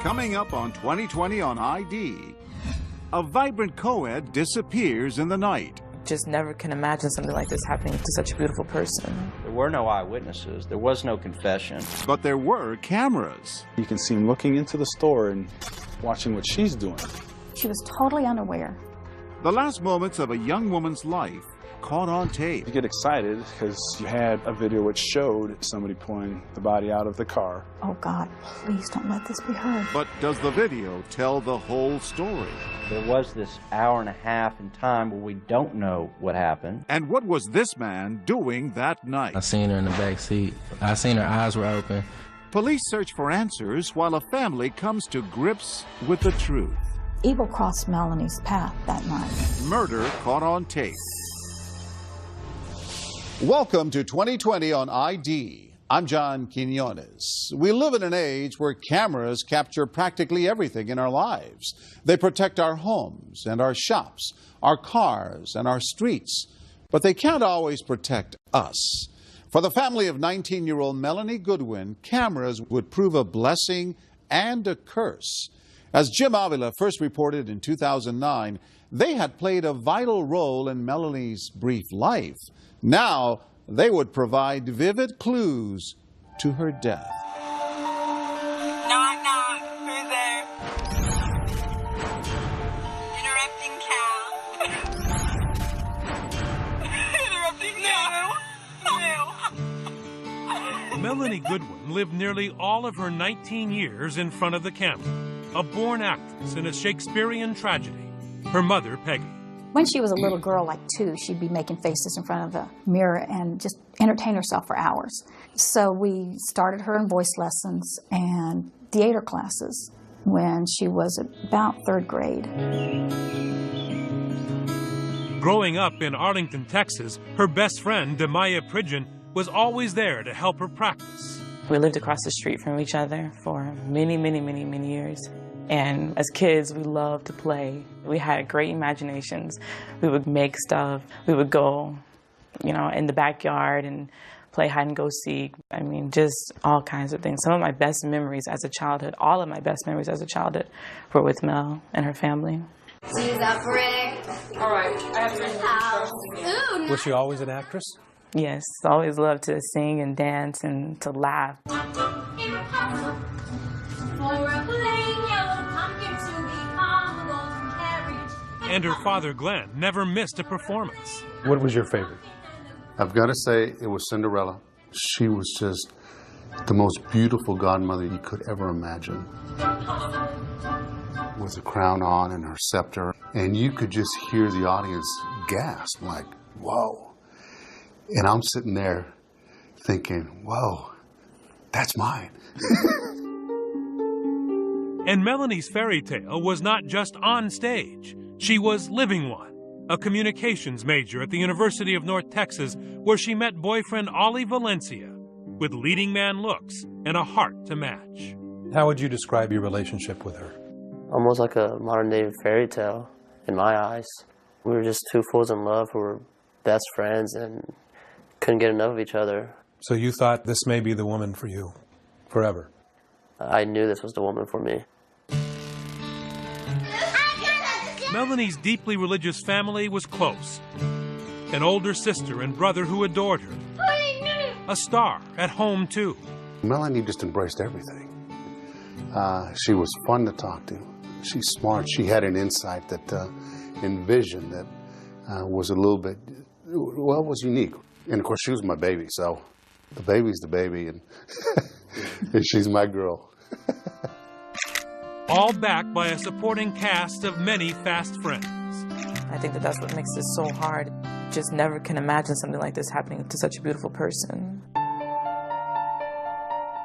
Coming up on 2020 on ID, a vibrant co-ed disappears in the night. Just never can imagine something like this happening to such a beautiful person. There were no eyewitnesses. There was no confession. But there were cameras. You can see him looking into the store and watching what she's doing. She was totally unaware. The last moments of a young woman's life caught on tape. You get excited because you had a video which showed somebody pulling the body out of the car. Oh God, please don't let this be her. But does the video tell the whole story? There was this hour and a half in time where we don't know what happened. And what was this man doing that night? I seen her in the back seat. I seen her eyes were open. Police search for answers while a family comes to grips with the truth. Evil crossed Melanie's path that night. Murder caught on tape. Welcome to 2020 on ID. I'm John Quinones. We live in an age where cameras capture practically everything in our lives. They protect our homes and our shops, our cars and our streets, but they can't always protect us. For the family of 19-year-old Melanie Goodwin, cameras would prove a blessing and a curse. As Jim Avila first reported in 2009, they had played a vital role in Melanie's brief life. Now, they would provide vivid clues to her death. Knock, knock. Who's there? Interrupting cow. Interrupting no. Melanie Goodwin lived nearly all of her 19 years in front of the camera, a born actress in a Shakespearean tragedy. Her mother, Peggy. When she was a little girl, like 2, she'd be making faces in front of the mirror and just entertain herself for hours. So we started her in voice lessons and theater classes when she was about 3rd grade. Growing up in Arlington, Texas, her best friend, Demaya Pridgeon, was always there to help her practice. We lived across the street from each other for many, many, many, many years. And as kids, we loved to play. We had great imaginations. We would make stuff. We would go, in the backyard and play hide and go seek. I mean, just all kinds of things. Some of my best memories as a childhood, all of my best memories as a childhood were with Mel and her family. She's up for it. All right, I have to. Ooh, Was she always an actress? Yes, always loved to sing and dance and to laugh. And her father, Glenn, never missed a performance. What was your favorite? I've got to say it was Cinderella. She was just the most beautiful godmother you could ever imagine. With a crown on and her scepter. And you could just hear the audience gasp like, whoa. And I'm sitting there thinking, whoa, that's mine. And Melanie's fairy tale was not just on stage. She was living one, a communications major at the University of North Texas, where she met boyfriend Ollie Valencia with leading man looks and a heart to match. How would you describe your relationship with her? Almost like a modern-day fairy tale in my eyes. We were just 2 fools in love who were best friends and couldn't get enough of each other. So you thought this may be the woman for you, forever? I knew this was the woman for me. Melanie's deeply religious family was close. An older sister and brother who adored her. A star at home, too. Melanie just embraced everything. She was fun to talk to. She's smart. She had an insight that, and vision that was a little bit, well, was unique. And of course, she was my baby, so the baby's the baby, and, and she's my girl. All backed by a supporting cast of many fast friends. I think that's what makes this so hard. Just never can imagine something like this happening to such a beautiful person.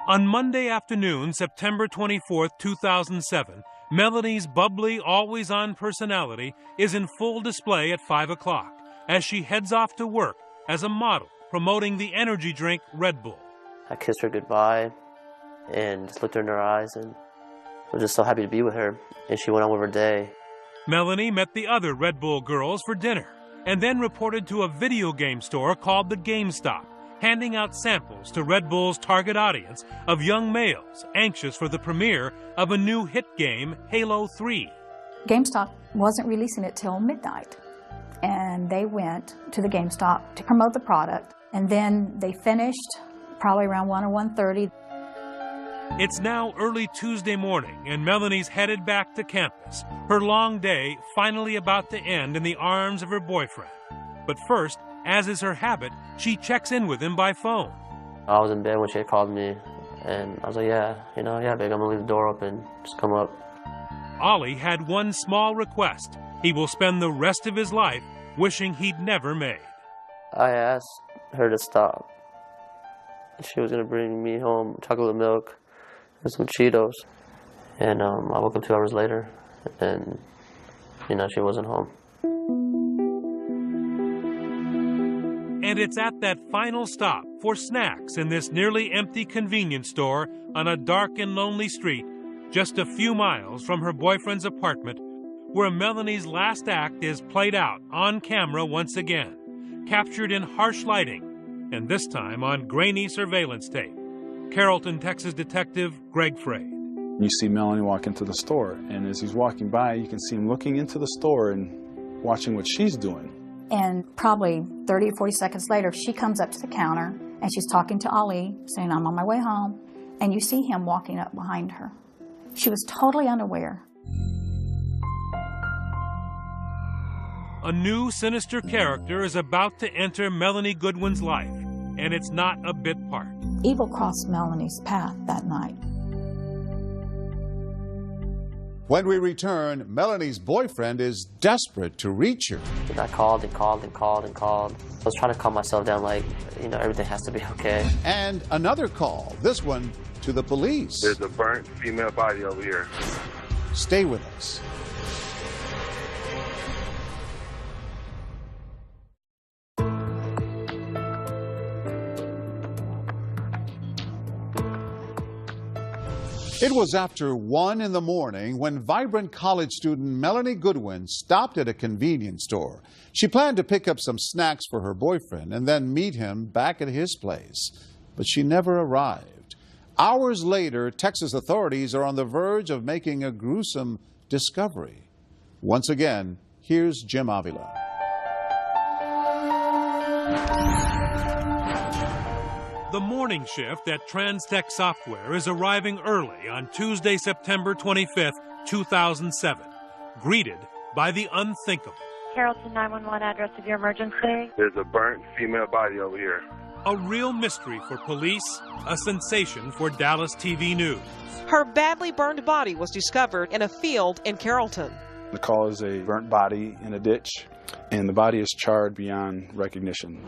On Monday afternoon, September 24th, 2007, Melanie's bubbly, always-on personality is in full display at 5 o'clock as she heads off to work as a model promoting the energy drink Red Bull. I kissed her goodbye and just looked her in her eyes and was just so happy to be with her. And she went on with her day. Melanie met the other Red Bull girls for dinner and then reported to a video game store called the GameStop handing out samples to Red Bull's target audience of young males anxious for the premiere of a new hit game, Halo 3. GameStop wasn't releasing it till midnight, and they went to the GameStop to promote the product, and then they finished probably around 1 or 1:30. It's now early Tuesday morning, and Melanie's headed back to campus, her long day finally about to end in the arms of her boyfriend. But first, as is her habit, she checks in with him by phone. I was in bed when she had called me, and I was like, yeah, babe, I'm gonna leave the door open, just come up. Ollie had one small request. He will spend the rest of his life wishing he'd never made. I asked her to stop. She was gonna bring me home chocolate milk and some Cheetos. And I woke up 2 hours later, and, she wasn't home. And it's at that final stop for snacks in this nearly empty convenience store on a dark and lonely street, just a few miles from her boyfriend's apartment, where Melanie's last act is played out on camera once again, captured in harsh lighting, and this time on grainy surveillance tape. Carrollton, Texas detective Greg Frade. You see Melanie walk into the store, and as he's walking by, you can see him looking into the store and watching what she's doing. And probably 30 or 40 seconds later, she comes up to the counter, and she's talking to Ali, saying, I'm on my way home, and you see him walking up behind her. She was totally unaware. A new sinister character is about to enter Melanie Goodwin's life, and it's not a bit part. Evil crossed Melanie's path that night. When we return, Melanie's boyfriend is desperate to reach her. I called and called and called and called. I was trying to calm myself down like, everything has to be okay. And another call, this one to the police. There's a burnt female body over here. Stay with us. It was after 1 in the morning when vibrant college student Melanie Goodwin stopped at a convenience store. She planned to pick up some snacks for her boyfriend and then meet him back at his place. But she never arrived. Hours later, Texas authorities are on the verge of making a gruesome discovery. Once again, here's Jim Avila. The morning shift at TransTech Software is arriving early on Tuesday, September 25th, 2007, greeted by the unthinkable. Carrollton 911, address of your emergency. There's a burnt female body over here. A real mystery for police, a sensation for Dallas TV News. Her badly burned body was discovered in a field in Carrollton. The call is a burnt body in a ditch, and the body is charred beyond recognition.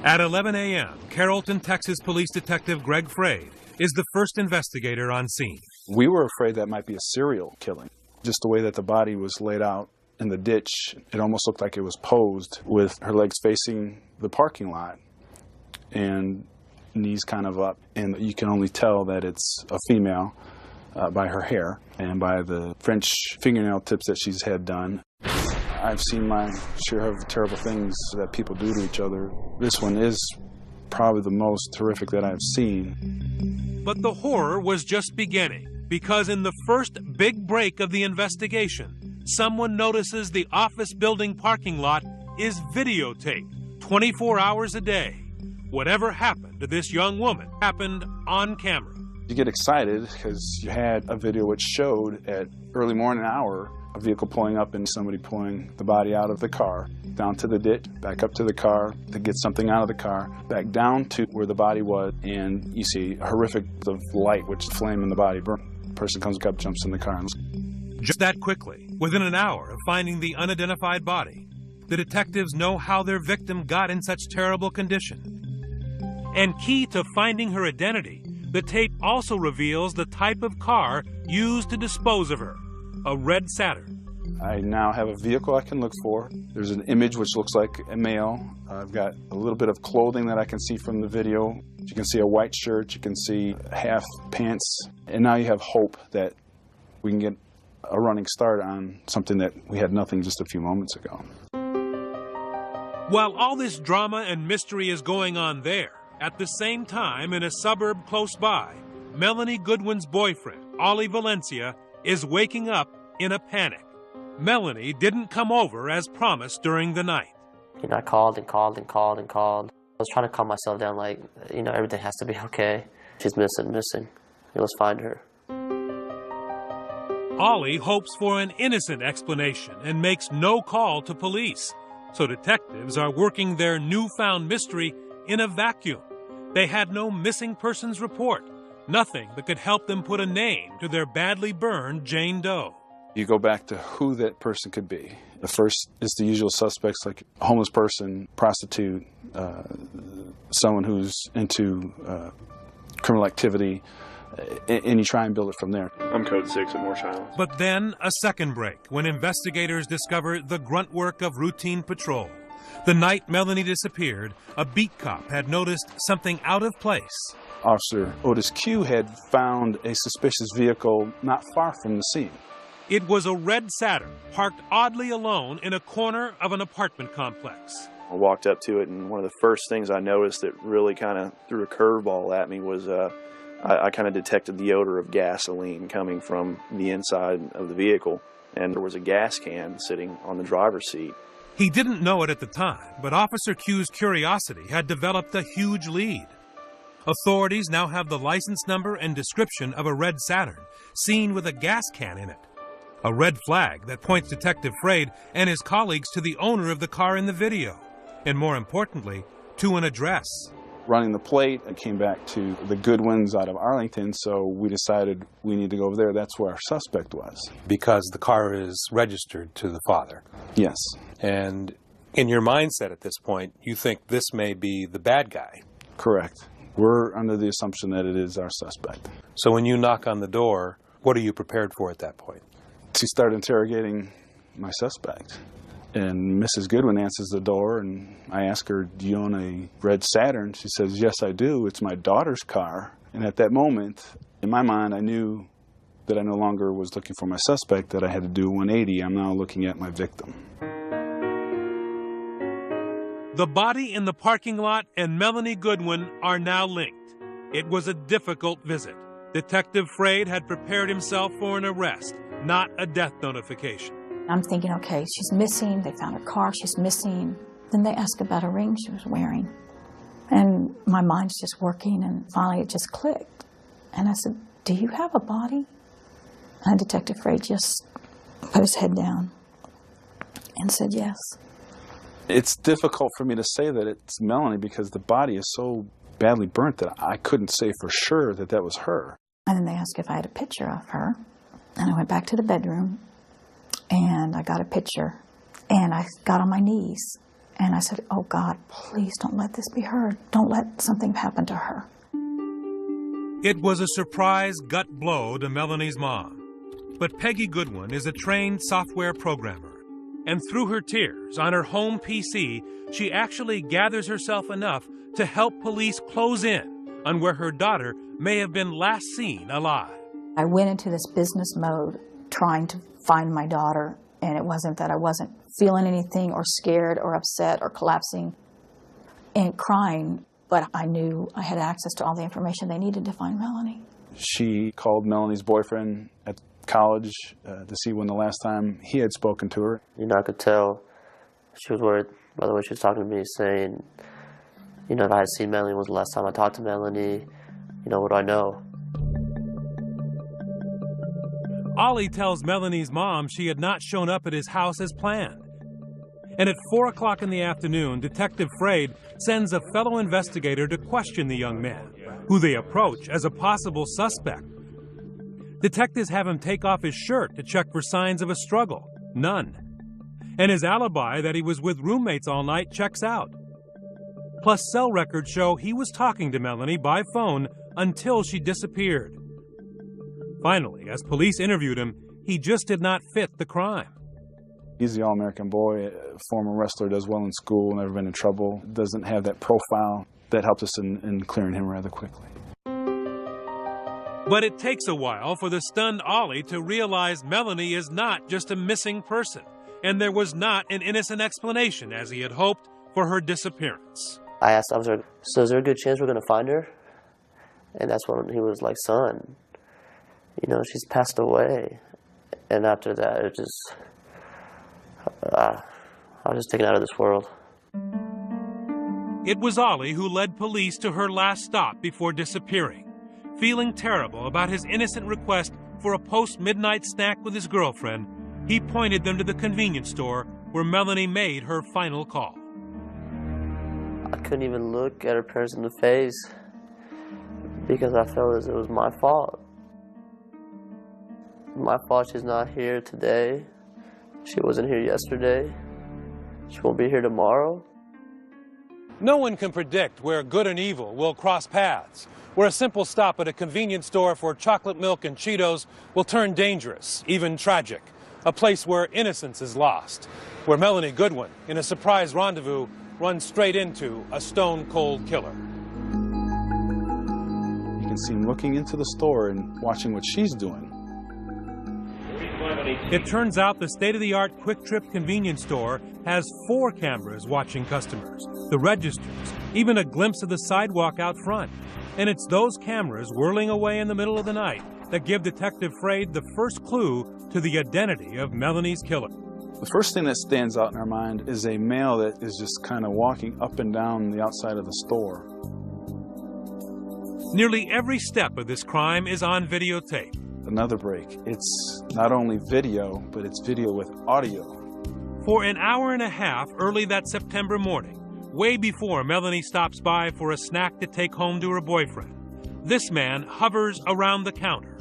At 11 a.m., Carrollton, Texas Police Detective Greg Frade is the first investigator on scene. We were afraid that might be a serial killing. Just the way that the body was laid out in the ditch, it almost looked like it was posed with her legs facing the parking lot and knees kind of up. And you can only tell that it's a female by her hair and by the French fingernail tips that she's had done. I've seen my share of terrible things that people do to each other. This one is probably the most horrific that I've seen. But the horror was just beginning, because in the first big break of the investigation, someone notices the office building parking lot is videotaped 24 hours a day. Whatever happened to this young woman happened on camera. You get excited because you had a video which showed at early morning hour a vehicle pulling up and somebody pulling the body out of the car, down to the ditch, back up to the car to get something out of the car, back down to where the body was, and you see a horrific of light which flame in the body burn. The person comes up, jumps in the car. Just that quickly, within an hour of finding the unidentified body, the detectives know how their victim got in such terrible condition. And key to finding her identity, the tape also reveals the type of car used to dispose of her, a red Saturn. I now have a vehicle I can look for. There's an image which looks like a male. I've got a little bit of clothing that I can see from the video. You can see a white shirt, you can see half pants, and now you have hope that we can get a running start on something that we had nothing just a few moments ago. While all this drama and mystery is going on there, At the same time, in a suburb close by, Melanie Goodwin's boyfriend, Ollie Valencia, is waking up in a panic. Melanie didn't come over as promised during the night. I called and called and called and called. I was trying to calm myself down, like, everything has to be okay. She's missing. Let's find her. Ollie hopes for an innocent explanation and makes no call to police. So detectives are working their newfound mystery in a vacuum. They had no missing persons report, nothing that could help them put a name to their badly burned Jane Doe. You go back to who that person could be. The first is the usual suspects, like a homeless person, prostitute, someone who's into criminal activity, and you try and build it from there. I'm code 6 at Morse Island. But then a second break when investigators discover the grunt work of routine patrol. The night Melanie disappeared, a beat cop had noticed something out of place. Officer Otis Q had found a suspicious vehicle not far from the scene. It was a red Saturn parked oddly alone in a corner of an apartment complex. I walked up to it, and one of the first things I noticed that really kind of threw a curveball at me was I kind of detected the odor of gasoline coming from the inside of the vehicle, and there was a gas can sitting on the driver's seat. He didn't know it at the time, but Officer Q's curiosity had developed a huge lead. Authorities now have the license number and description of a red Saturn, seen with a gas can in it. A red flag that points Detective Frade and his colleagues to the owner of the car in the video, and more importantly, to an address. Running the plate, I came back to the Goodwins out of Arlington, so we decided we need to go over there. That's where our suspect was. Because the car is registered to the father. Yes. And in your mindset at this point, you think this may be the bad guy. Correct. We're under the assumption that it is our suspect. So when you knock on the door, what are you prepared for at that point? She started interrogating my suspect. And Mrs. Goodwin answers the door, and I ask her, do you own a red Saturn? She says, yes, I do. It's my daughter's car. And at that moment, in my mind, I knew that I no longer was looking for my suspect, that I had to do 180. I'm now looking at my victim. The body in the parking lot and Melanie Goodwin are now linked. It was a difficult visit. Detective Frade had prepared himself for an arrest, not a death notification. I'm thinking, okay, she's missing. They found her car. She's missing. Then they ask about a ring she was wearing. And my mind's just working, and finally it just clicked. And I said, do you have a body? And Detective Frade just put his head down and said yes. It's difficult for me to say that it's Melanie because the body is so badly burnt that I couldn't say for sure that that was her. And then they asked if I had a picture of her. And I went back to the bedroom, and I got a picture, and I got on my knees, and I said, oh God, please don't let this be her. Don't let something happen to her. It was a surprise gut blow to Melanie's mom. But Peggy Goodwin is a trained software programmer. And through her tears on her home PC, she actually gathers herself enough to help police close in on where her daughter may have been last seen alive. I went into this business mode trying to find my daughter, and it wasn't that I wasn't feeling anything or scared or upset or collapsing and crying, but I knew I had access to all the information they needed to find Melanie. She called Melanie's boyfriend at college to see when the last time he had spoken to her. I could tell she was worried by the way she was talking to me, saying, if I had seen Melanie, when was the last time I talked to Melanie? What do I know? Ollie tells Melanie's mom she had not shown up at his house as planned. And at 4 o'clock in the afternoon, Detective Frade sends a fellow investigator to question the young man, who they approach as a possible suspect. Detectives have him take off his shirt to check for signs of a struggle. None. And his alibi that he was with roommates all night checks out. Plus, cell records show he was talking to Melanie by phone until she disappeared. Finally, as police interviewed him, he just did not fit the crime. He's the all-American boy, former wrestler, does well in school, never been in trouble, doesn't have that profile. That helped us in clearing him rather quickly. But it takes a while for the stunned Ollie to realize Melanie is not just a missing person, and there was not an innocent explanation, as he had hoped, for her disappearance. I asked the officer, so is there a good chance we're going to find her? And that's when he was like, son, you know, she's passed away. And after that, it just, I was just taken out of this world. It was Ollie who led police to her last stop before disappearing. Feeling terrible about his innocent request for a post-midnight snack with his girlfriend, he pointed them to the convenience store where Melanie made her final call. I couldn't even look at her parents in the face because I felt as it was my fault. My fault she's not here today. She wasn't here yesterday. She won't be here tomorrow. No one can predict where good and evil will cross paths, where a simple stop at a convenience store for chocolate milk and Cheetos will turn dangerous, even tragic. A place where innocence is lost, where Melanie Goodwin, in a surprise rendezvous, runs straight into a stone-cold killer. You can see him looking into the store and watching what she's doing. It turns out the state-of-the-art Quick Trip convenience store has 4 cameras watching customers, the registers, even a glimpse of the sidewalk out front. And it's those cameras whirling away in the middle of the night that give Detective Fraid the first clue to the identity of Melanie's killer. The first thing that stands out in our mind is a male that is just kind of walking up and down the outside of the store. Nearly every step of this crime is on videotape. Another break. It's not only video, but it's video with audio. For an hour and a half early that September morning, way before Melanie stops by for a snack to take home to her boyfriend, this man hovers around the counter,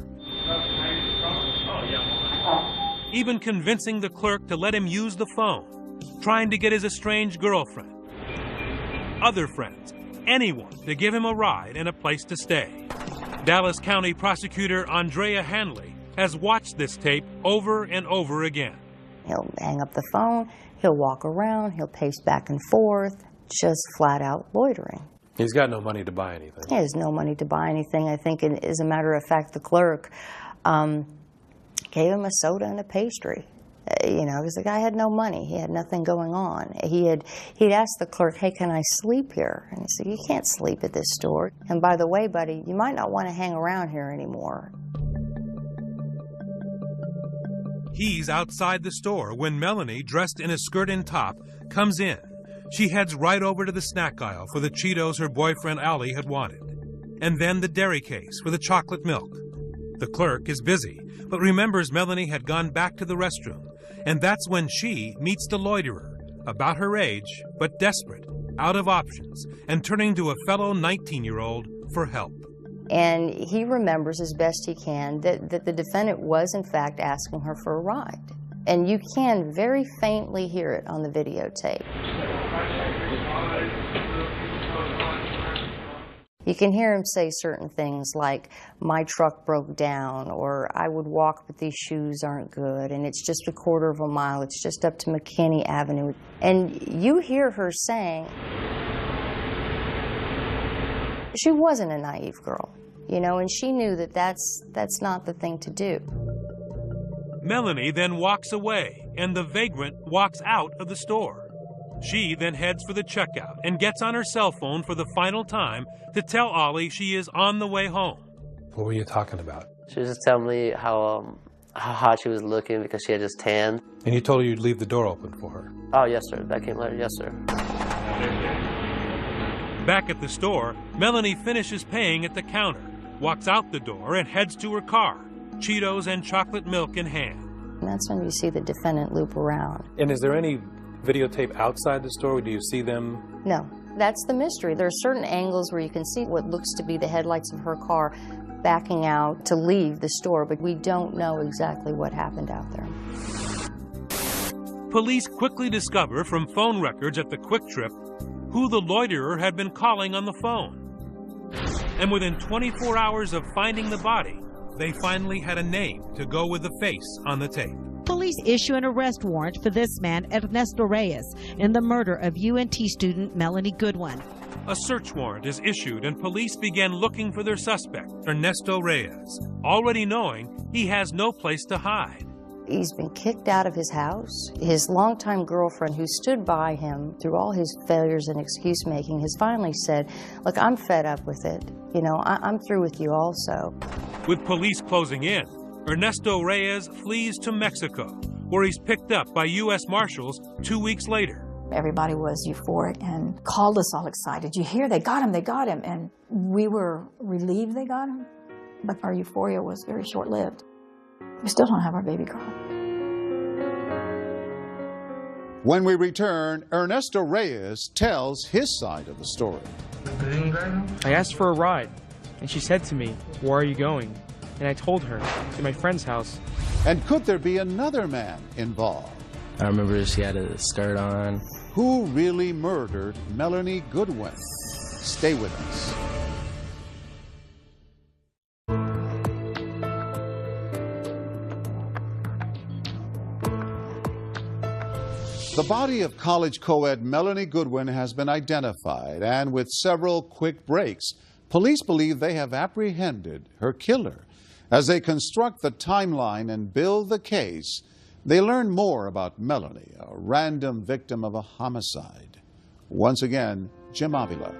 even convincing the clerk to let him use the phone, trying to get his estranged girlfriend, other friends, anyone to give him a ride and a place to stay. Dallas County Prosecutor Andrea Hanley has watched this tape over and over again. He'll hang up the phone, he'll walk around, he'll pace back and forth, just flat out loitering. He's got no money to buy anything. He has no money to buy anything. I think, as a matter of fact, the clerk gave him a soda and a pastry. You know, because the guy had no money. He had nothing going on. He'd asked the clerk, hey, can I sleep here? And he said, you can't sleep at this store. And by the way, buddy, you might not want to hang around here anymore. He's outside the store when Melanie, dressed in a skirt and top, comes in. She heads right over to the snack aisle for the Cheetos her boyfriend Ollie had wanted, and then the dairy case for the chocolate milk. The clerk is busy, but remembers Melanie had gone back to the restroom, and that's when she meets the loiterer, about her age, but desperate, out of options, and turning to a fellow 19-year-old for help. And he remembers as best he can that the defendant was, in fact, asking her for a ride. And you can very faintly hear it on the videotape. You can hear him say certain things like, my truck broke down, or I would walk but these shoes aren't good, and it's just a quarter of a mile, it's just up to McKinney Avenue. And you hear her saying, she wasn't a naive girl, you know, and she knew that that's not the thing to do. Melanie then walks away, and the vagrant walks out of the store. She then heads for the checkout and gets on her cell phone for the final time to tell Ollie she is on the way home. What were you talking about? She was just telling me how hot she was looking because she had just tanned. And you told her you'd leave the door open for her? Oh, yes, sir. That came later. Yes, sir. Back at the store, Melanie finishes paying at the counter, walks out the door, and heads to her car, Cheetos and chocolate milk in hand. And that's when you see the defendant loop around. And is there any videotape outside the store? Do you see them? No. That's the mystery. There are certain angles where you can see what looks to be the headlights of her car backing out to leave the store, but we don't know exactly what happened out there. Police quickly discover from phone records at the Quick Trip who the loiterer had been calling on the phone. And within 24 hours of finding the body, they finally had a name to go with the face on the tape. Police issue an arrest warrant for this man, Ernesto Reyes, in the murder of UNT student Melanie Goodwin. A search warrant is issued and police began looking for their suspect, Ernesto Reyes, already knowing he has no place to hide. He's been kicked out of his house. His longtime girlfriend, who stood by him through all his failures and excuse-making, has finally said, look, I'm fed up with it. You know, I'm through with you also. With police closing in, Ernesto Reyes flees to Mexico, where he's picked up by U.S. Marshals 2 weeks later. Everybody was euphoric and called us all excited. You hear, they got him, they got him. And we were relieved they got him, but our euphoria was very short-lived. We still don't have our baby girl. When we return, Ernesto Reyes tells his side of the story. I asked for a ride, and she said to me, where are you going? And I told her, to my friend's house. And could there be another man involved? I remember she had a skirt on. Who really murdered Melanie Goodwin? Stay with us. The body of college co-ed Melanie Goodwin has been identified, and with several quick breaks, police believe they have apprehended her killer. As they construct the timeline and build the case, they learn more about Melanie, a random victim of a homicide. Once again, Jim Avila.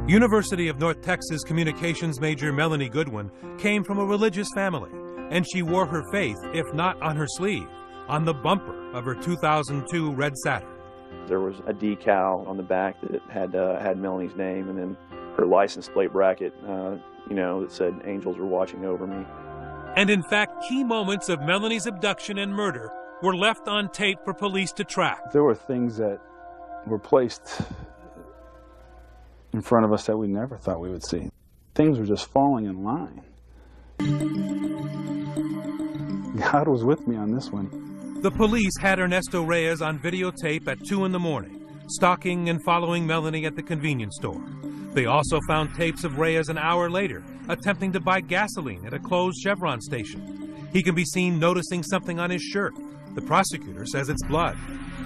University of North Texas communications major Melanie Goodwin came from a religious family, and she wore her faith, if not on her sleeve, on the bumper of her 2002 red Saturn. There was a decal on the back that had Melanie's name, and then her license plate bracket, that said "Angels are watching over me." And in fact, key moments of Melanie's abduction and murder were left on tape for police to track. There were things that were placed in front of us that we never thought we would see. Things were just falling in line. God was with me on this one. The police had Ernesto Reyes on videotape at 2 in the morning, stalking and following Melanie at the convenience store. They also found tapes of Reyes an hour later, attempting to buy gasoline at a closed Chevron station. He can be seen noticing something on his shirt. The prosecutor says it's blood.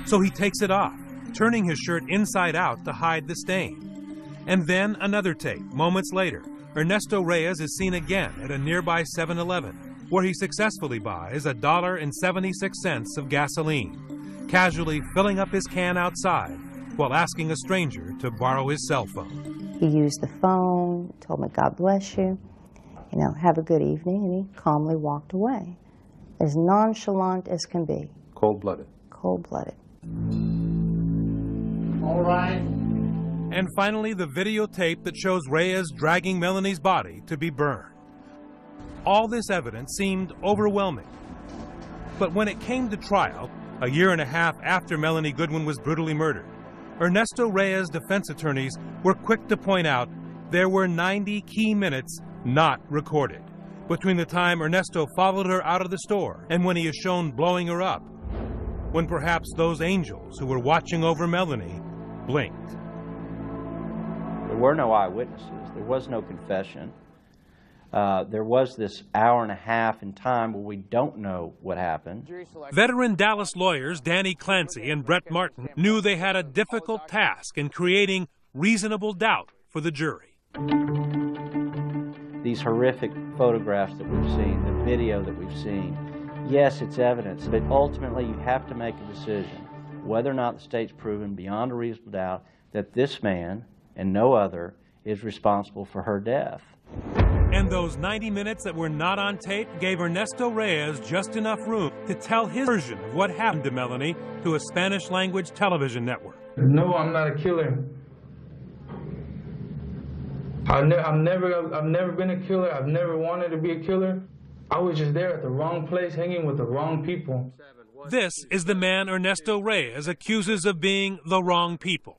So he takes it off, turning his shirt inside out to hide the stain. And then another tape, moments later. Ernesto Reyes is seen again at a nearby 7-Eleven, where he successfully buys $1.76 of gasoline, casually filling up his can outside while asking a stranger to borrow his cell phone. He used the phone, told me, God bless you, have a good evening, and he calmly walked away. As nonchalant as can be. Cold-blooded. Cold-blooded. All right. And finally, the videotape that shows Reyes dragging Melanie's body to be burned. All this evidence seemed overwhelming. But when it came to trial, a year and a half after Melanie Goodwin was brutally murdered, Ernesto Reyes' defense attorneys were quick to point out there were 90 key minutes not recorded between the time Ernesto followed her out of the store and when he is shown blowing her up, when perhaps those angels who were watching over Melanie blinked. There were no eyewitnesses. There was no confession. There was this hour and a half in time where we don't know what happened. Veteran Dallas lawyers Danny Clancy and Brett Martin knew they had a difficult task in creating reasonable doubt for the jury. These horrific photographs that we've seen, the video that we've seen, yes, it's evidence, but ultimately you have to make a decision whether or not the state's proven beyond a reasonable doubt that this man and no other is responsible for her death. And those 90 minutes that were not on tape gave Ernesto Reyes just enough room to tell his version of what happened to Melanie to a Spanish-language television network. No, I'm not a killer. I've never been a killer. I've never wanted to be a killer. I was just there at the wrong place, hanging with the wrong people. This is the man Ernesto Reyes accuses of being the wrong people.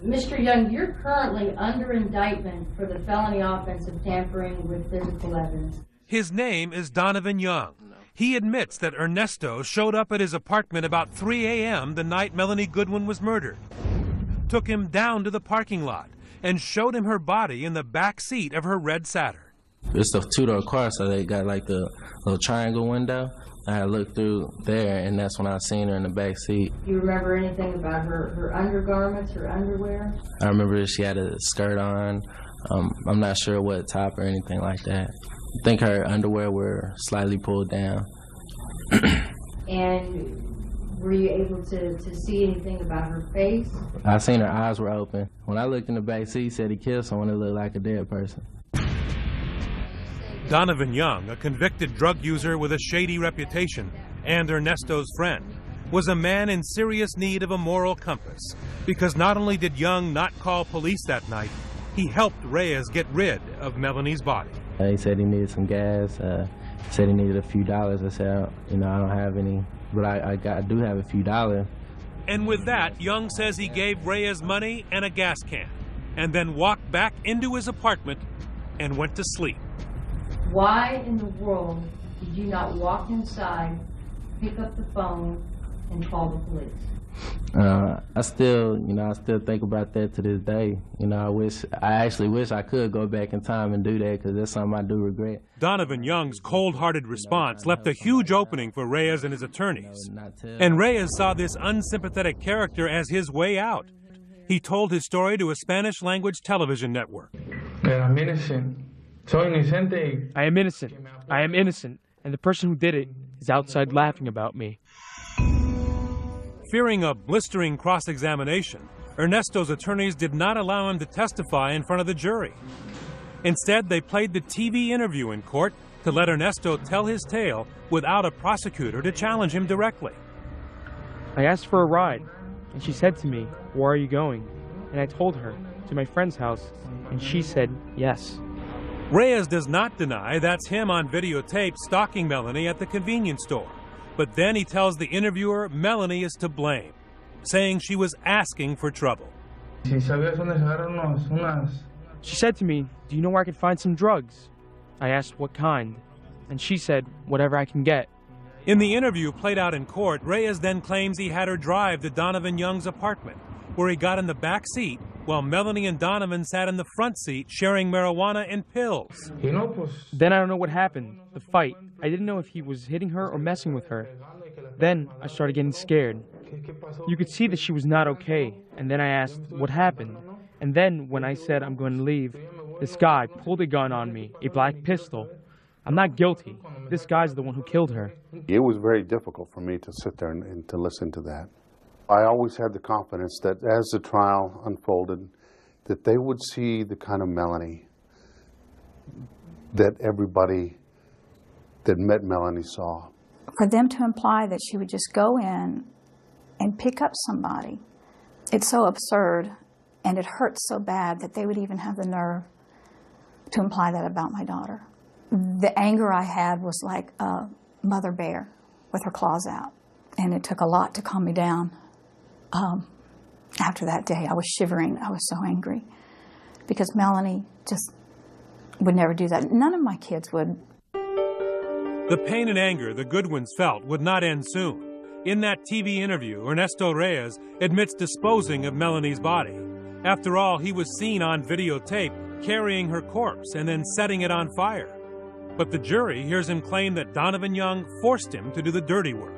Mr. Young, you're currently under indictment for the felony offense of tampering with physical evidence. His name is Donovan Young. He admits that Ernesto showed up at his apartment about 3 a.m. the night Melanie Goodwin was murdered, took him down to the parking lot, and showed him her body in the back seat of her red Saturn. It's a two-door car, so they got like the little triangle window. I looked through there, and that's when I seen her in the back seat. Do you remember anything about her undergarments, her underwear? I remember she had a skirt on. I'm not sure what top or anything like that. I think her underwear were slightly pulled down. And were you able to see anything about her face? I seen her eyes were open. When I looked in the back seat, he said he killed someone that looked like a dead person. Donovan Young, a convicted drug user with a shady reputation and Ernesto's friend, was a man in serious need of a moral compass, because not only did Young not call police that night, he helped Reyes get rid of Melanie's body. He said he needed some gas. He said he needed a few dollars. I said, I don't have any, but I do have a few dollars. And with that, Young says he gave Reyes money and a gas can, and then walked back into his apartment and went to sleep. Why in the world did you not walk inside, pick up the phone, and call the police? I still think about that to this day. I actually wish I could go back in time and do that, because that's something I do regret. Donovan Young's cold-hearted response left a huge opening for Reyes and his attorneys. And Reyes saw this unsympathetic character as his way out. He told his story to a Spanish-language television network. I'm innocent. Soy inocente. I am innocent. I am innocent. And the person who did it is outside laughing about me. Fearing a blistering cross-examination, Ernesto's attorneys did not allow him to testify in front of the jury. Instead, they played the TV interview in court to let Ernesto tell his tale without a prosecutor to challenge him directly. I asked for a ride, and she said to me, "Where are you going?" And I told her, "To my friend's house," and she said, "Yes." Reyes does not deny that's him on videotape stalking Melanie at the convenience store. But then he tells the interviewer Melanie is to blame, saying she was asking for trouble. She said to me, "Do you know where I could find some drugs?" I asked what kind, and she said, "Whatever I can get." In the interview played out in court, Reyes then claims he had her drive to Donovan Young's apartment, where he got in the back seat while Melanie and Donovan sat in the front seat sharing marijuana and pills. Then I don't know what happened, the fight. I didn't know if he was hitting her or messing with her. Then I started getting scared. You could see that she was not okay, and then I asked what happened. And then when I said I'm going to leave, this guy pulled a gun on me, a black pistol. I'm not guilty. This guy's the one who killed her. It was very difficult for me to sit there and to listen to that. I always had the confidence that as the trial unfolded, that they would see the kind of Melanie that everybody that met Melanie saw. For them to imply that she would just go in and pick up somebody, it's so absurd, and it hurts so bad that they would even have the nerve to imply that about my daughter. The anger I had was like a mother bear with her claws out, and it took a lot to calm me down. After that day, I was shivering. I was so angry because Melanie just would never do that. None of my kids would. The pain and anger the Goodwins felt would not end soon. In that TV interview, Ernesto Reyes admits disposing of Melanie's body. After all, he was seen on videotape carrying her corpse and then setting it on fire. But the jury hears him claim that Donovan Young forced him to do the dirty work.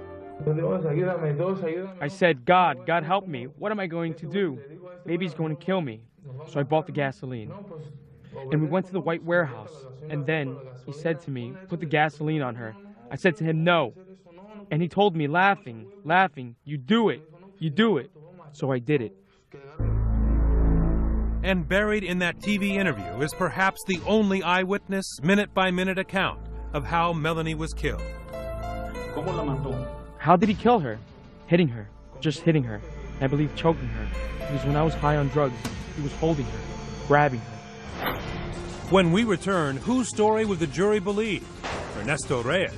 I said, God help me. What am I going to do? Maybe he's going to kill me. So I bought the gasoline. And we went to the white warehouse. And then he said to me, put the gasoline on her. I said to him, no. And he told me, laughing, you do it. So I did it. And buried in that TV interview is perhaps the only eyewitness, minute-by-minute account of how Melanie was killed. How did he kill her? Hitting her. Just hitting her. I believe choking her. Because when I was high on drugs, he was holding her, grabbing her. When we return, whose story would the jury believe? Ernesto Reyes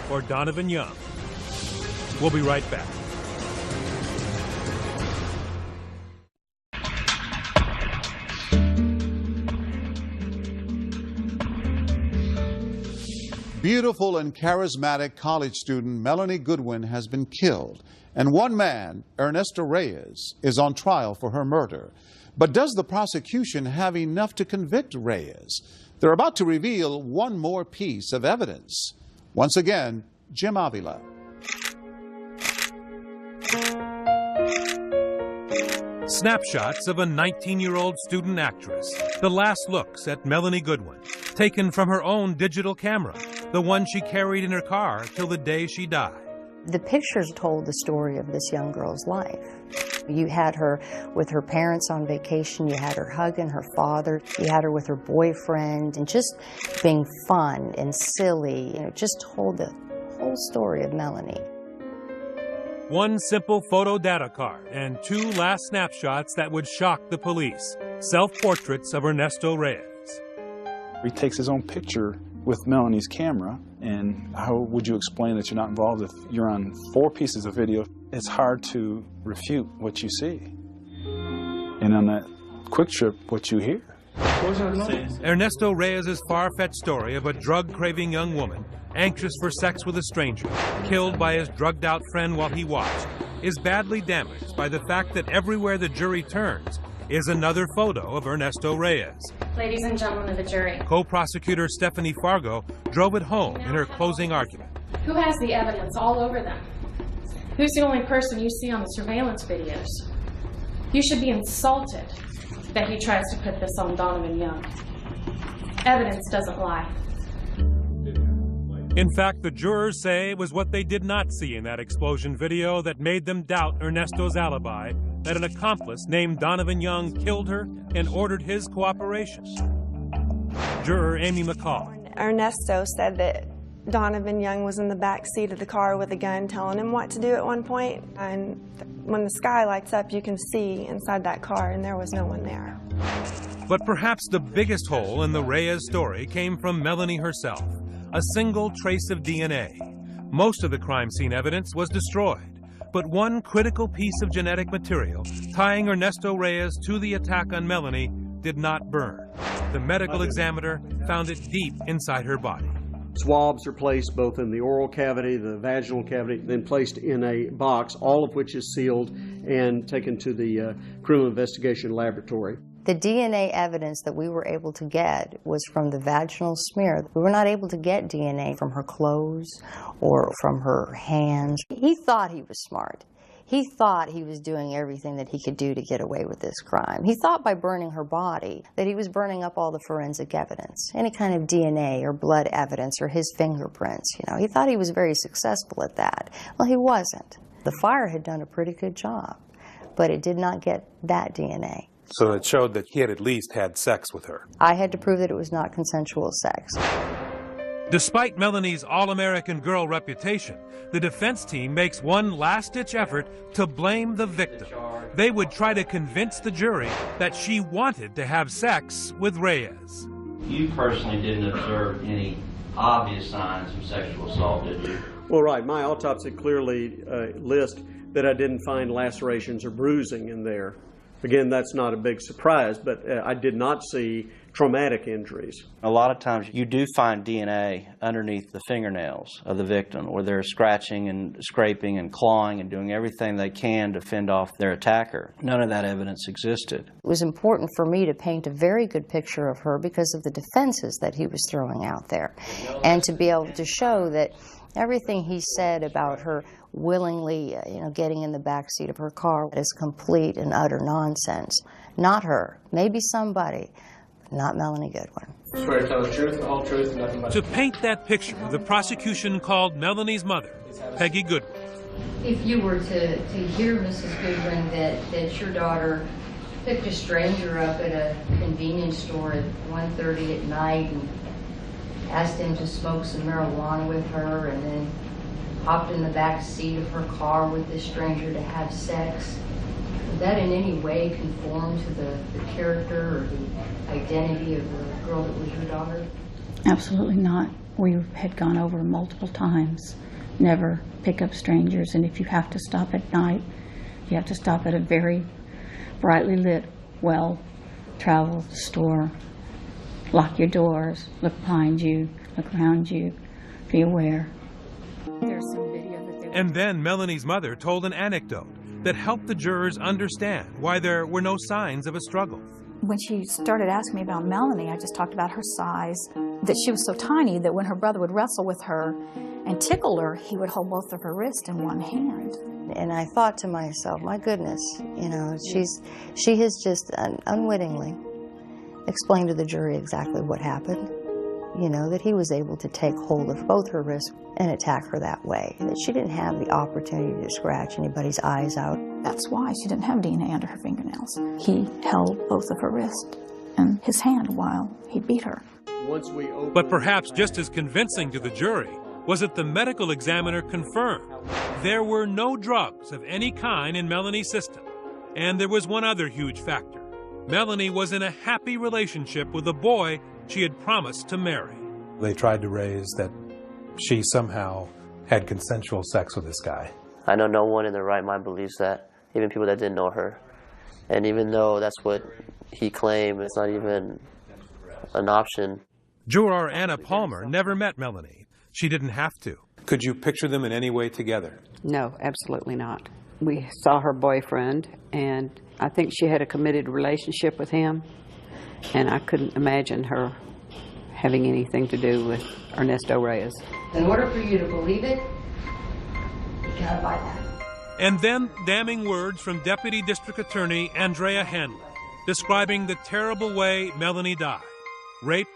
or Donovan Young? We'll be right back. Beautiful and charismatic college student Melanie Goodwin has been killed, and one man, Ernesto Reyes, is on trial for her murder. But does the prosecution have enough to convict Reyes? They're about to reveal one more piece of evidence. Once again, Jim Avila. Snapshots of a 19-year-old student actress. The last looks at Melanie Goodwin. taken from her own digital camera, the one she carried in her car till the day she died. The pictures told the story of this young girl's life. You had her with her parents on vacation, you had her hugging her father, you had her with her boyfriend, and just being fun and silly. You know, just told the whole story of Melanie. One simple photo data card and 2 last snapshots that would shock the police. Self-portraits of Ernesto Reyes. He takes his own picture with Melanie's camera, and how would you explain that you're not involved if you're on 4 pieces of video? It's hard to refute what you see. And on that quick trip, what you hear. Ernesto Reyes' far-fetched story of a drug-craving young woman, anxious for sex with a stranger, killed by his drugged-out friend while he watched, is badly damaged by the fact that everywhere the jury turns is another photo of Ernesto Reyes. Ladies and gentlemen of the jury. Co-prosecutor Stephanie Fargo drove it home in her closing argument. Who has the evidence all over them? Who's the only person you see on the surveillance videos? You should be insulted that he tries to put this on Donovan Young. Evidence doesn't lie. In fact, the jurors say it was what they did not see in that explosion video that made them doubt Ernesto's alibi, that an accomplice named Donovan Young killed her and ordered his cooperation. Juror Amy McCall. Ernesto said that Donovan Young was in the back seat of the car with a gun telling him what to do at one point. And when the sky lights up, you can see inside that car, and there was no one there. But perhaps the biggest hole in the Reyes story came from Melanie herself. A single trace of DNA. Most of the crime scene evidence was destroyed, but one critical piece of genetic material tying Ernesto Reyes to the attack on Melanie did not burn. The medical examiner found it deep inside her body. Swabs are placed both in the oral cavity, the vaginal cavity, then placed in a box, all of which is sealed and taken to the criminal investigation laboratory. The DNA evidence that we were able to get was from the vaginal smear. We were not able to get DNA from her clothes or from her hands. He thought he was smart. He thought he was doing everything that he could do to get away with this crime. He thought by burning her body that he was burning up all the forensic evidence, any kind of DNA or blood evidence or his fingerprints. You know, he thought he was very successful at that. Well, he wasn't. The fire had done a pretty good job, but it did not get that DNA. So it showed that he had at least had sex with her. I had to prove that it was not consensual sex. Despite Melanie's all-American girl reputation, the defense team makes one last-ditch effort to blame the victim. They would try to convince the jury that she wanted to have sex with Reyes. You personally didn't observe any obvious signs of sexual assault, did you? Well, right. My autopsy clearly lists that I didn't find lacerations or bruising in there. Again, that's not a big surprise, but I did not see traumatic injuries. A lot of times you do find DNA underneath the fingernails of the victim, where they're scratching and scraping and clawing and doing everything they can to fend off their attacker. None of that evidence existed. It was important for me to paint a very good picture of her because of the defenses that he was throwing out there, and to be able to show that everything he said about her willingly, getting in the backseat of her car is complete and utter nonsense. Not her. Maybe somebody, but not Melanie Goodwin. Swear to tell the truth, the whole truth, and nothing but To paint that picture, the prosecution called Melanie's mother, Peggy Goodwin. If you were to hear, Mrs. Goodwin, that your daughter picked a stranger up at a convenience store at 1:30 at night and asked him to smoke some marijuana with her, and then hopped in the back seat of her car with this stranger to have sex, would that in any way conform to the character or the identity of the girl that was your daughter? Absolutely not. We had gone over multiple times. Never pick up strangers, and if you have to stop at night, you have to stop at a very brightly lit, well-traveled store. Lock your doors, look behind you, look around you, be aware. There's some video that And then Melanie's mother told an anecdote that helped the jurors understand why there were no signs of a struggle. When she started asking me about Melanie, I just talked about her size, that she was so tiny that when her brother would wrestle with her and tickle her, he would hold both of her wrists in one hand. And I thought to myself, my goodness, she has just unwittingly explained to the jury exactly what happened. you know, that he was able to take hold of both her wrists and attack her that way, that she didn't have the opportunity to scratch anybody's eyes out. That's why she didn't have DNA under her fingernails. He held both of her wrists and his hand while he beat her. But perhaps just as convincing to the jury was that the medical examiner confirmed there were no drugs of any kind in Melanie's system. And there was one other huge factor. Melanie was in a happy relationship with a boy she had promised to marry. They tried to raise that she somehow had consensual sex with this guy. I know no one in their right mind believes that, even people that didn't know her. And even though that's what he claimed, it's not even an option. Juror Anna Palmer never met Melanie. She didn't have to. Could you picture them in any way together? No, absolutely not. We saw her boyfriend, and I think she had a committed relationship with him, and I couldn't imagine her having anything to do with Ernesto Reyes. In order for you to believe it, you gotta buy that. And then damning words from Deputy District Attorney Andrea Hanley, describing the terrible way Melanie died, raped,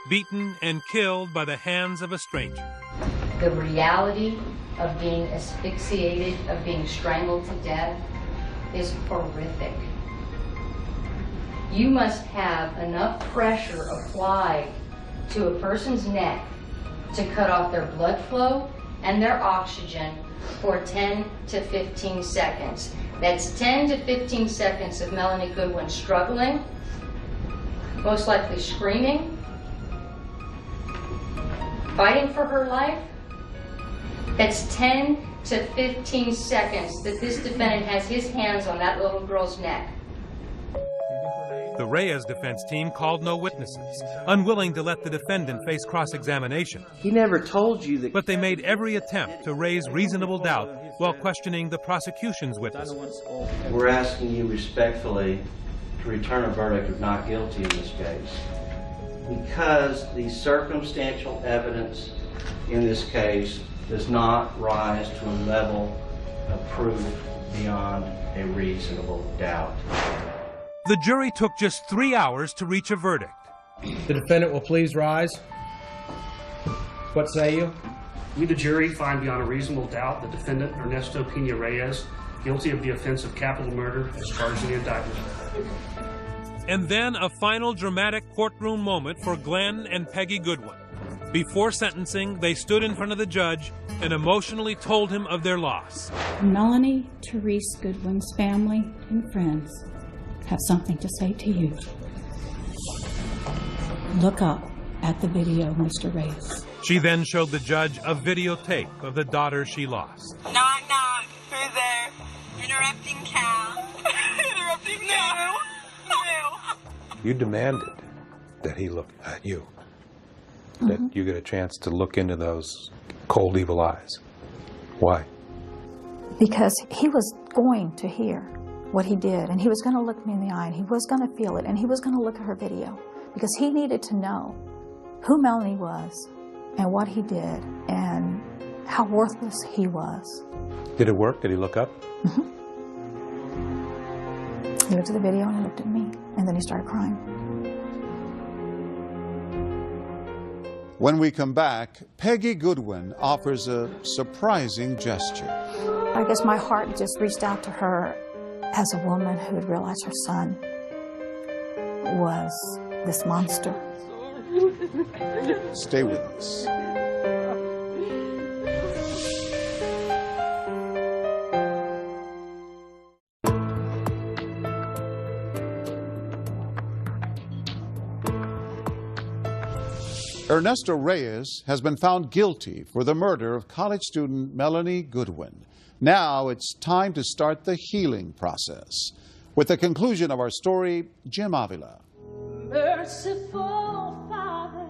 beaten, and killed by the hands of a stranger. The reality of being asphyxiated, of being strangled to death, is horrific. You must have enough pressure applied to a person's neck to cut off their blood flow and their oxygen for 10 to 15 seconds. That's 10 to 15 seconds of Melanie Goodwin struggling, most likely screaming, fighting for her life. That's 10 to 15 seconds that this defendant has his hands on that little girl's neck. The Reyes defense team called no witnesses, unwilling to let the defendant face cross-examination. He never told you that. But they made every attempt to raise reasonable doubt while questioning the prosecution's witnesses. We're asking you respectfully to return a verdict of not guilty in this case, because the circumstantial evidence in this case does not rise to a level of proof beyond a reasonable doubt. The jury took just 3 hours to reach a verdict. The defendant will please rise. What say you? We, the jury, find beyond a reasonable doubt the defendant, Ernesto Pena Reyes, guilty of the offense of capital murder as charged in the indictment. And then a final dramatic courtroom moment for Glenn and Peggy Goodwin. Before sentencing, they stood in front of the judge and emotionally told him of their loss. Melanie Therese Goodwin's family and friends have something to say to you. Look up at the video, Mr. Reyes. She then showed the judge a videotape of the daughter she lost. Knock, knock. Who's there? Interrupting Cal. Interrupting Cal. No. You demanded that he look at you, that you get a chance to look into those cold, evil eyes. Why? Because he was going to hear what he did, and he was going to look me in the eye, and he was going to feel it, and he was going to look at her video, because he needed to know who Melanie was and what he did and how worthless he was. Did it work? Did he look up? He looked at the video and he looked at me, and then he started crying. When we come back, Peggy Goodwin offers a surprising gesture. I guess my heart just reached out to her as a woman who had realized her son was this monster. Stay with us. Ernesto Reyes has been found guilty for the murder of college student Melanie Goodwin. Now it's time to start the healing process. With the conclusion of our story, Jim Avila. Merciful Father,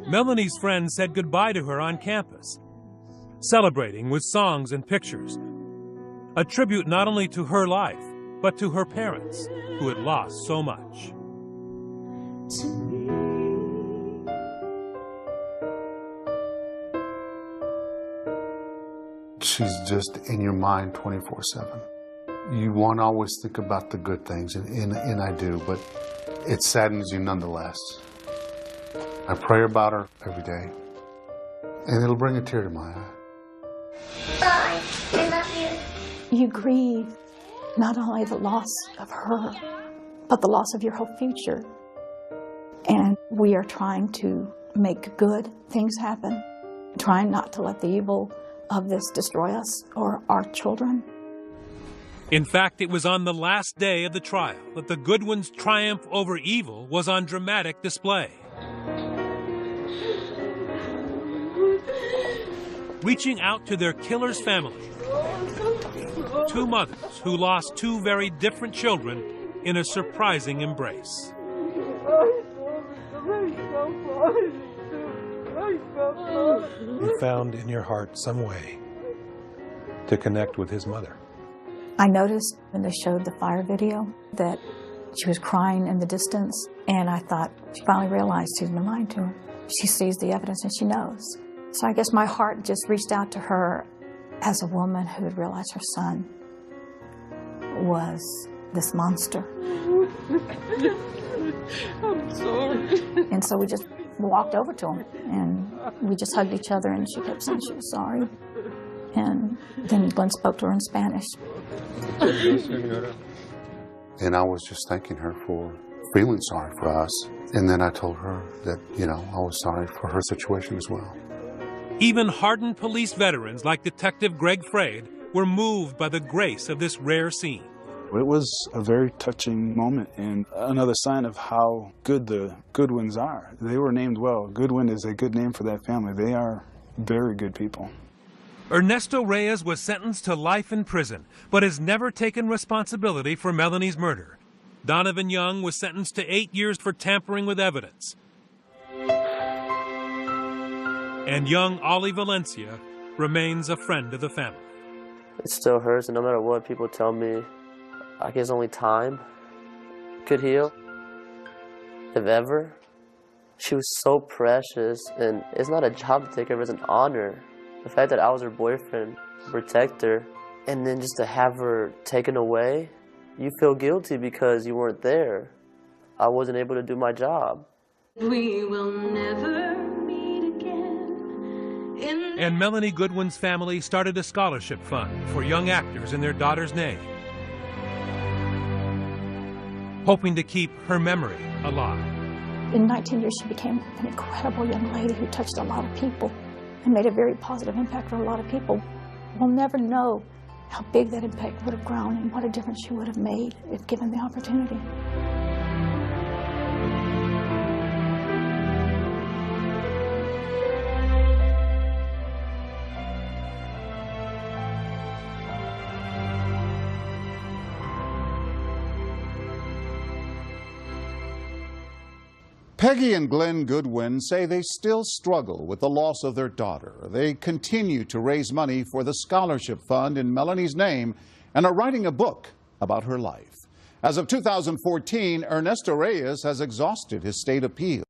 Melanie's friends said goodbye to her on campus, celebrating with songs and pictures. A tribute not only to her life, but to her parents, who had lost so much. She's just in your mind 24/7. You want to always think about the good things, and I do, but it saddens you nonetheless. I pray about her every day, and it'll bring a tear to my eye. Bye. I love you. You grieve not only the loss of her, but the loss of your whole future. And we are trying to make good things happen, trying not to let the evil of this destroy us or our children. In fact, it was on the last day of the trial that the Goodwins' triumph over evil was on dramatic display. Reaching out to their killer's family, two mothers who lost two very different children in a surprising embrace. You found in your heart some way to connect with his mother. I noticed when they showed the fire video that she was crying in the distance, and I thought she finally realized she's been lying to her. She sees the evidence and she knows. So I guess my heart just reached out to her as a woman who had realized her son was this monster. I'm sorry. And so we just walked over to him and we just hugged each other, and she kept saying she was sorry. And then Glenn spoke to her in Spanish. And I was just thanking her for feeling sorry for us. And then I told her that, I was sorry for her situation as well. Even hardened police veterans like Detective Greg Frade were moved by the grace of this rare scene. It was a very touching moment and another sign of how good the Goodwins are. They were named well. Goodwin is a good name for that family. They are very good people. Ernesto Reyes was sentenced to life in prison, but has never taken responsibility for Melanie's murder. Donovan Young was sentenced to 8 years for tampering with evidence. And young Ollie Valencia remains a friend of the family. It still hurts, and no matter what people tell me, I guess only time could heal, if ever. She was so precious, and it's not a job to take her, it's an honor. The fact that I was her boyfriend, protector, and then just to have her taken away, you feel guilty because you weren't there. I wasn't able to do my job. We will never meet again. And Melanie Goodwin's family started a scholarship fund for young actors in their daughter's name, hoping to keep her memory alive. In 19 years, she became an incredible young lady who touched a lot of people and made a very positive impact for a lot of people. We'll never know how big that impact would have grown and what a difference she would have made if given the opportunity. Peggy and Glenn Goodwin say they still struggle with the loss of their daughter. They continue to raise money for the scholarship fund in Melanie's name and are writing a book about her life. As of 2014, Ernesto Reyes has exhausted his state appeal.